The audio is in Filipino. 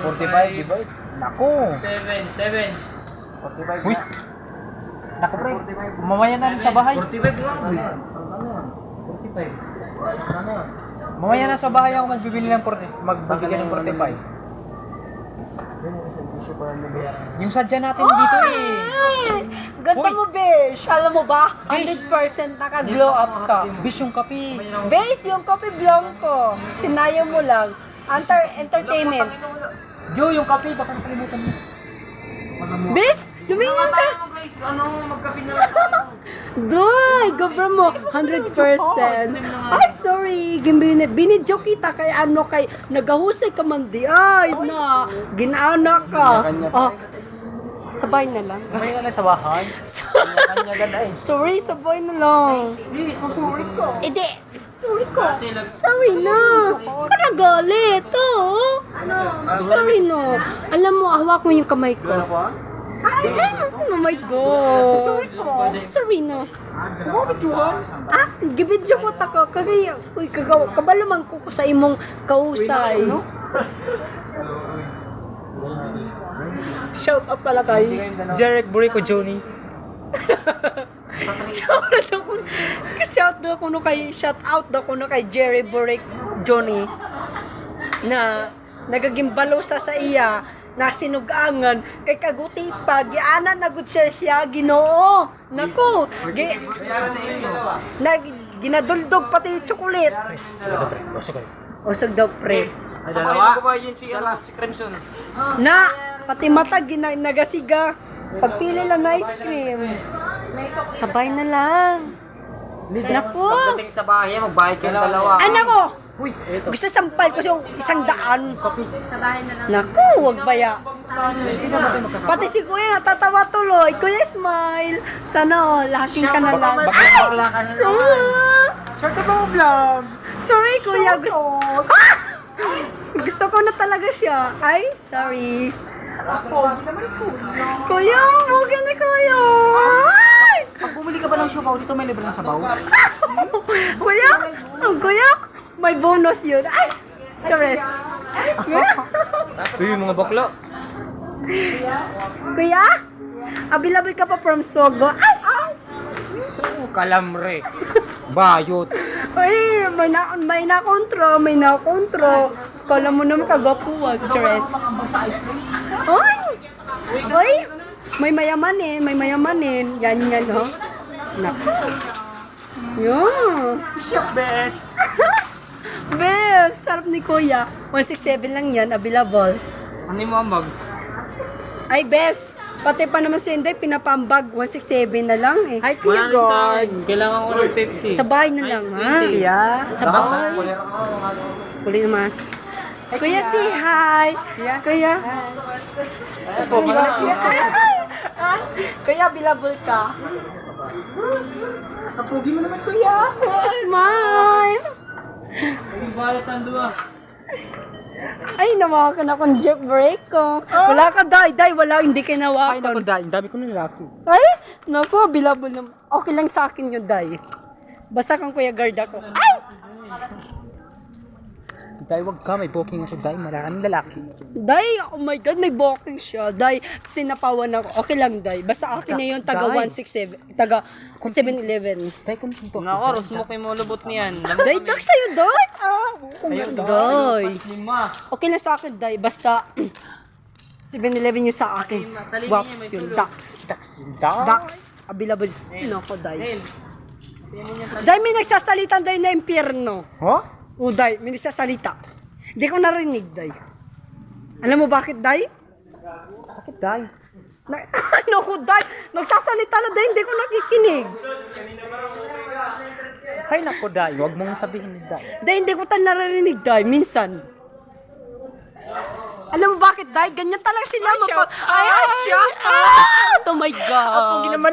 45, di ba? Naku! 7. 45 Uy! Naku pre, mamaya na rin sa bahay. 45 lang. 45. Mamaya na sa bahay ako magbibili ng magbibigay ng 45. Yung sadya natin dito eh. Ganda Uy! mo, Besh. Alam mo ba? Besh. 100% naka-glow up ka. Bis yung kape. Besh, yung Coffee Blanco. Sinaya mo lang. Entertainment. Jo, yung kape, baka nakalimutan mo. Besh, lumingon ka. Magkape na lang tayo. Doy, gabra mo. 100%. Ay, sorry. Binidyo kita kay ano kay nagahusay ka man di. Ay, na. Ginaanak ka. Oh. Sabay na lang. Mamaya na sa bahay. Kanya ganda eh. Sorry, sabay na lang. Please, masuri ko. Hindi. Sorry ko. Sorry na. Ka nagalit. Oh. Sorry no. Alam mo, hawak mo yung kamay ko. Ay, oh my God. Sorry ko. Sorry no. Ah, gibidyo ko tako. Kagaya, uy, kabalamang ko sa imong kausay. Shout out pala kay Jarek Burico Johnny. Shout out daw kuno kay Jerry Borek Johnny na nagagimbalo sa iya na sinugangan kay kaguti pa giana na gud siya Ginoo. Nako, ginaduldog pati chocolate. Usag daw pre. Sabay ko ba yun si Crimson? Na pati mata nagasiga. Pagpili lang na ice cream. Sabay na lang. Naku. Pagdating sa bahay, magbayad kayo ng dalawa. Anak ko! Gusto sampal ko yung 100. Naku, wag baya. Pati si Kuya natatawa tuloy. Kuya, smile. Sana laking ka na lang. Bakla ka na lang. Short mo vlog. Sorry, Kuya. Gusto ko na talaga siya. Ay, sorry. Kuya, bugi na Kuya. Ay! Pag bumili ka ba ng siopaw, dito may libre ng sabaw. Kuya, Kuya, may bonus yun. Ay, Chores. Uy, mga bakla. Kuya, available ka pa from Sogo. Ay! So, kalamre. Bayot. Ay, may na-kontro. Kala mo naman kagapuwag, Chores. Ay! Ay! May mayamanin. Yan, ho. Naku. Yun. Chef best. Bes, sarap ni Kuya. 167 lang yan, available. Ano yung mamag? Ay, Bes, pati pa naman si Inday, pinapambag. 167 na lang eh. Hi, Kuya God. Kailangan ko ng 50. Sa bahay na lang, ha? Yeah. Sa bahay. Huli naman. Kuya, say hi. Kuya. Kuya, available ka. Kapugi mo naman, Kuya. Smile. Bayot ang duwa. Ay, nawakan akong jet break ko. Wala ka, Day. Wala, hindi kayo Ay, nawakan. naku, dahil. Dami ko na lalaki. Ay, naku, available naman. Okay lang sa akin yun, Day. Basta kang Kuya Guard ako. Ay! Dahil wag ka, may booking ako. Dahil maraming lalaki. Day, oh my God, may booking siya. Day, sinapawan ako. Okay lang, Day. Basta akin na yun, taga Day. 167, taga 7-Eleven. Dahil kung sino. Nako, smoke mo lubot niyan. Day, tak sa'yo, Day. Day. Lima. Okay lang sa akin, Day. Basta 7-Eleven yung sa akin. Waps yun, Dax. Dax. Available. Nako, Day. Day, may nagsasalitan, Day, na impyerno. Huh? O, Day, may nagsasalita. Hindi ko narinig, Day. Alam mo bakit, Day? Bakit dahil? Ano ko, Day? Nagsasalita na, Day, hindi ko nakikinig. Ay, naku, dahil. Wag mong sabihin ni dahil. Day, hindi ko tayo naririnig, Day. Minsan. Alam mo bakit, Day? Ganyan talaga sila. Ay, shout out! Oh my God. Naman